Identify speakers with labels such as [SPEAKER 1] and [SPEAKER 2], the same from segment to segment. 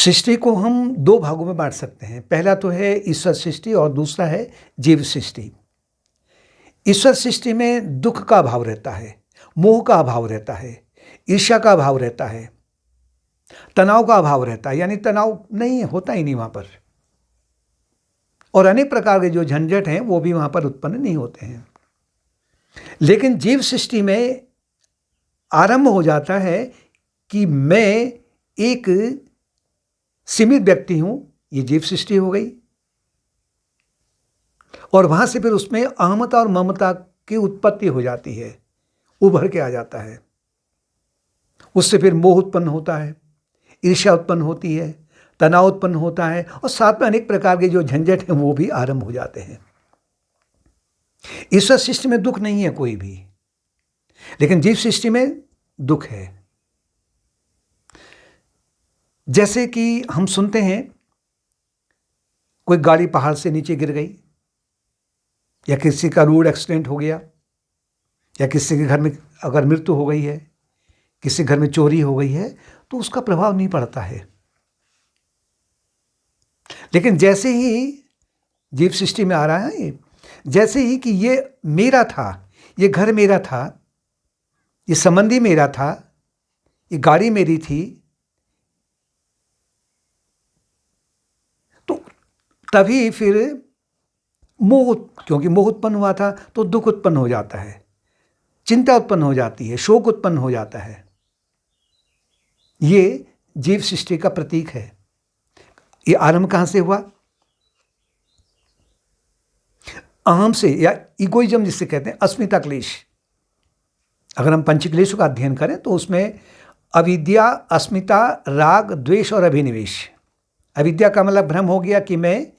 [SPEAKER 1] सृष्टि को हम दो भागों में बांट सकते हैं। पहला तो है ईश्वर सृष्टि और दूसरा है जीव सृष्टि। ईश्वर सृष्टि में दुख का अभाव रहता है, मोह का अभाव रहता है, ईर्ष्या का अभाव रहता है, तनाव का अभाव रहता है, यानी तनाव नहीं होता ही नहीं वहां पर, और अनेक प्रकार के जो झंझट हैं वो भी वहां पर उत्पन्न नहीं होते हैं। लेकिन जीव सृष्टि में आरंभ हो जाता है कि मैं एक सीमित व्यक्ति हूं, ये जीव सृष्टि हो गई, और वहां से फिर उसमें अहमता और ममता की उत्पत्ति हो जाती है, उभर के आ जाता है। उससे फिर मोह उत्पन्न होता है, ईर्ष्या उत्पन्न होती है, तनाव उत्पन्न होता है, और साथ में अनेक प्रकार के जो झंझट हैं वो भी आरंभ हो जाते हैं। ईश्वर सृष्टि में दुख नहीं है कोई भी, लेकिन जीव सृष्टि में दुख है। जैसे कि हम सुनते हैं कोई गाड़ी पहाड़ से नीचे गिर गई, या किसी का रोड एक्सीडेंट हो गया, या किसी के घर में अगर मृत्यु हो गई है, किसी घर में चोरी हो गई है, तो उसका प्रभाव नहीं पड़ता है। लेकिन जैसे ही जीव सृष्टि में आ रहा है ये, जैसे ही कि ये मेरा था, ये घर मेरा था, ये संबंधी मेरा था, ये गाड़ी मेरी थी, तो तभी फिर मोह, क्योंकि मोह उत्पन्न हुआ था तो दुख उत्पन्न हो जाता है, चिंता उत्पन्न हो जाती है, शोक उत्पन्न हो जाता है। ये जीव सृष्टि का प्रतीक है। ये आरंभ कहां से हुआ? अहम से, या इगोइज्म जिसे कहते हैं, अस्मिता क्लेश। अगर हम पंचक्लेशों का अध्ययन करें तो उसमें अविद्या, अस्मिता, राग, द्वेष और अभिनिवेश। अविद्या का मतलब भ्रम हो गया कि मैं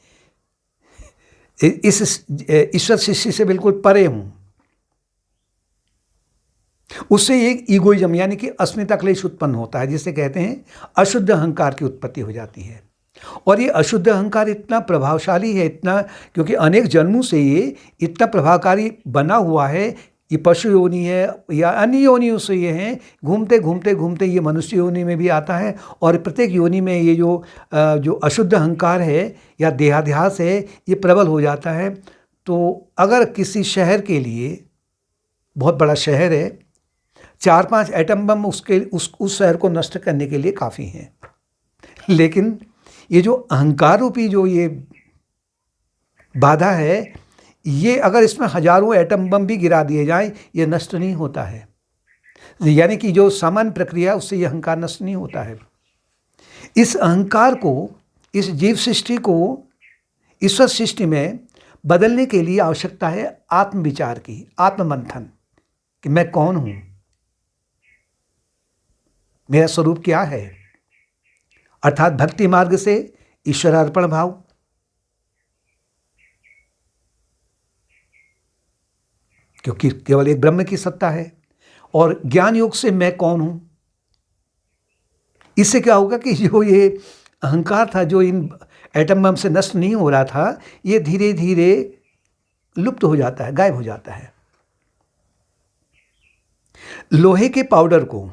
[SPEAKER 1] इस ईश्वर सृष्टि से बिल्कुल परे हूं। उससे एक ईगोइज्म यानी कि अस्मिता क्लेश उत्पन्न होता है, जिसे कहते हैं अशुद्ध अहंकार की उत्पत्ति हो जाती है। और ये अशुद्ध अहंकार इतना प्रभावशाली है, इतना, क्योंकि अनेक जन्मों से ये इतना प्रभावकारी बना हुआ है। ये पशु योनि है या अन्य योनियों से ये हैं, घूमते घूमते घूमते ये मनुष्य योनि में भी आता है, और प्रत्येक योनि में ये जो अशुद्ध अहंकार है या देहाध्यास है, ये प्रबल हो जाता है। तो अगर किसी शहर के लिए, बहुत बड़ा शहर है, 4-5 एटम बम उस शहर को नष्ट करने के लिए काफ़ी हैं, लेकिन ये जो अहंकार रूपी जो ये बाधा है, ये अगर इसमें हजारों एटम बम भी गिरा दिए जाएं, ये नष्ट नहीं होता है। यानी कि जो सामान्य प्रक्रिया, उससे ये अहंकार नष्ट नहीं होता है। इस अहंकार को, इस जीव सृष्टि को ईश्वर सृष्टि में बदलने के लिए आवश्यकता है आत्मविचार की, आत्ममंथन, कि मैं कौन हूं, मेरा स्वरूप क्या है। अर्थात भक्ति मार्ग से ईश्वरार्पण भाव, क्योंकि केवल एक ब्रह्म की सत्ता है, और ज्ञान योग से मैं कौन हूं। इससे क्या होगा कि जो ये अहंकार था, जो इन एटम बम से नष्ट नहीं हो रहा था, ये धीरे धीरे लुप्त हो जाता है, गायब हो जाता है। लोहे के पाउडर को,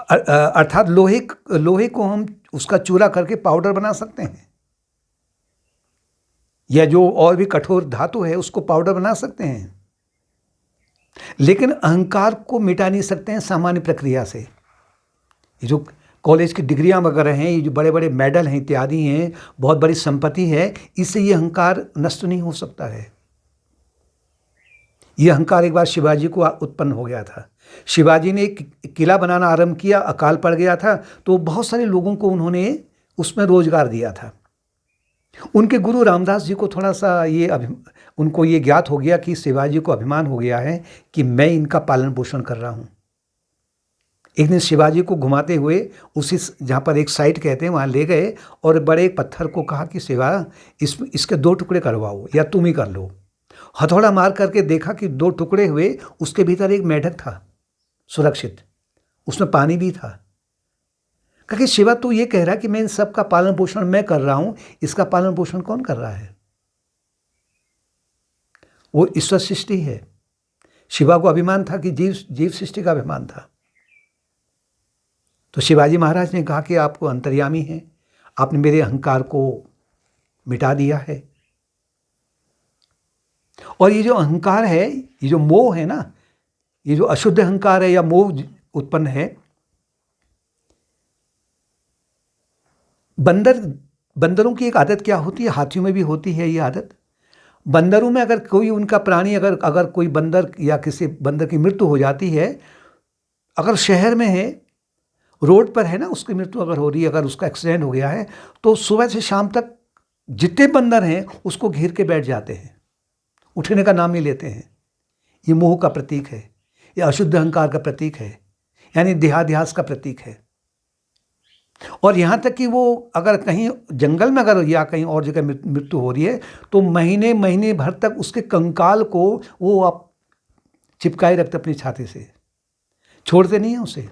[SPEAKER 1] अर्थात लोहे को हम उसका चूरा करके पाउडर बना सकते हैं, या जो और भी कठोर धातु है उसको पाउडर बना सकते हैं, लेकिन अहंकार को मिटा नहीं सकते हैं सामान्य प्रक्रिया से। ये जो कॉलेज की डिग्रियां वगैरह हैं, ये जो बड़े बड़े मेडल हैं इत्यादि हैं, बहुत बड़ी संपत्ति है, इससे ये अहंकार नष्ट नहीं हो सकता है। ये अहंकार एक बार शिवाजी को उत्पन्न हो गया था। शिवाजी ने एक किला बनाना आरंभ किया, अकाल पड़ गया था, तो बहुत सारे लोगों को उन्होंने उसमें रोजगार दिया था। उनके गुरु रामदास जी को थोड़ा सा उनको ये ज्ञात हो गया कि शिवाजी को अभिमान हो गया है कि मैं इनका पालन पोषण कर रहा हूँ। एक दिन शिवाजी को घुमाते हुए उसी, जहाँ पर एक साइट कहते हैं, वहाँ ले गए, और बड़े एक पत्थर को कहा कि शिवा, इसके 2 टुकड़े करवाओ, या तुम ही कर लो। हथौड़ा मार करके देखा कि 2 टुकड़े हुए, उसके भीतर एक मेढक था सुरक्षित, उसमें पानी भी था। कहा कि शिवा, तू ये कह रहा है कि मैं इन सब का पालन पोषण मैं कर रहा हूं, इसका पालन पोषण कौन कर रहा है? वो ईश्वर सृष्टि है। शिवा को अभिमान था कि जीव सृष्टि का अभिमान था। तो शिवाजी महाराज ने कहा कि आपको अंतर्यामी हैं, आपने मेरे अहंकार को मिटा दिया है। और ये जो अहंकार है, ये जो मोह है ना, ये जो अशुद्ध अहंकार है या मोह उत्पन्न है, बंदरों की एक आदत क्या होती है, हाथियों में भी होती है ये आदत। बंदरों में अगर कोई उनका प्राणी, अगर कोई बंदर या किसी बंदर की मृत्यु हो जाती है, अगर शहर में है, रोड पर है ना, उसकी मृत्यु अगर हो रही है, अगर उसका एक्सीडेंट हो गया है, तो सुबह से शाम तक जितने बंदर हैं उसको घेर के बैठ जाते हैं, उठने का नाम नहीं लेते हैं। ये मोह का प्रतीक है, ये अशुद्ध अहंकार का प्रतीक है, यानी देहाध्यास का प्रतीक है। और यहाँ तक कि वो अगर कहीं जंगल में अगर या कहीं और जगह मृत्यु हो रही है, तो महीने महीने भर तक उसके कंकाल को वो आप चिपकाए रखते अपनी छाती से, छोड़ते नहीं है उसे।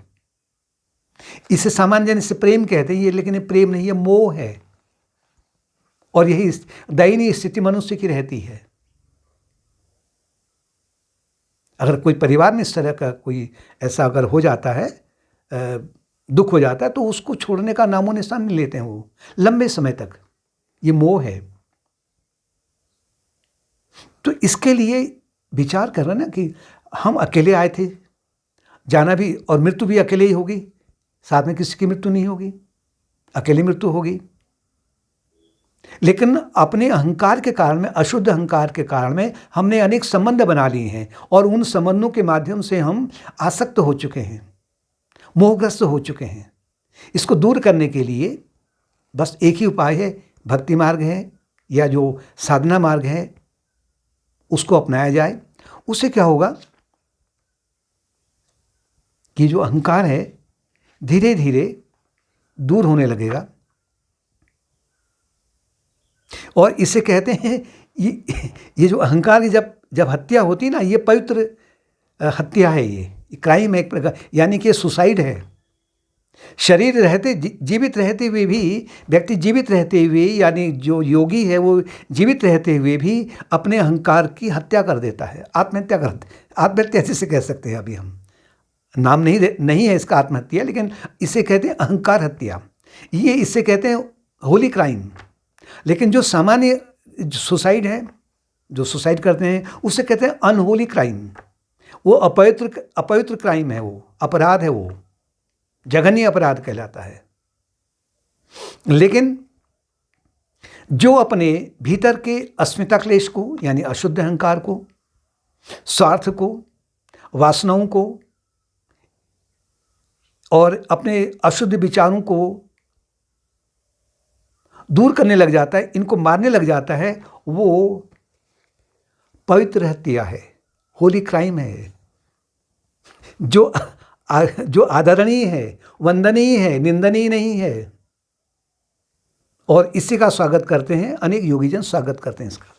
[SPEAKER 1] इसे सामान्य जन इसे प्रेम कहते हैं, ये लेकिन ये प्रेम नहीं है, मोह है। और यही दयनीय स्थिति मनुष्य की रहती है। अगर कोई परिवार में इस तरह का कोई ऐसा अगर हो जाता है, दुख हो जाता है, तो उसको छोड़ने का नामो निशान नहीं लेते हैं वो लंबे समय तक। ये मोह है। तो इसके लिए विचार कर रहे ना कि हम अकेले आए थे, जाना भी, और मृत्यु भी अकेले ही होगी, साथ में किसी की मृत्यु नहीं होगी, अकेली मृत्यु होगी। लेकिन अपने अहंकार के कारण में, अशुद्ध अहंकार के कारण में हमने अनेक संबंध बना लिए हैं, और उन संबंधों के माध्यम से हम आसक्त हो चुके हैं, मोहग्रस्त हो चुके हैं। इसको दूर करने के लिए बस एक ही उपाय है, भक्ति मार्ग है या जो साधना मार्ग है, उसको अपनाया जाए। उससे क्या होगा कि जो अहंकार है धीरे धीरे दूर होने लगेगा। और इसे कहते हैं, ये जो अहंकार की जब हत्या होती है ना, ये पवित्र हत्या है, ये क्राइम है एक प्रकार, यानी कि सुसाइड है। शरीर रहते, जीवित रहते हुए भी, व्यक्ति जीवित रहते हुए, यानी जो योगी है वो जीवित रहते हुए भी अपने अहंकार की हत्या कर देता है, आत्महत्या जिसे कह सकते हैं। अभी हम नाम नहीं है इसका आत्महत्या, लेकिन इसे कहते हैं अहंकार हत्या। ये इसे कहते हैं होली क्राइम। लेकिन जो सामान्य सुसाइड है, जो सुसाइड करते हैं, उसे कहते हैं अनहोली क्राइम। वो अपवित्र क्राइम है, वो अपराध है, वो जघन्य अपराध कहलाता है। लेकिन जो अपने भीतर के अस्मिता क्लेश को, यानी अशुद्ध अहंकार को, स्वार्थ को, वासनाओं को और अपने अशुद्ध विचारों को दूर करने लग जाता है, इनको मारने लग जाता है, वो पवित्र हत्या है, होली क्राइम है, जो आदरणीय है, वंदनीय है, निंदनीय नहीं है। और इसी का स्वागत करते हैं, अनेक योगीजन स्वागत करते हैं इसका।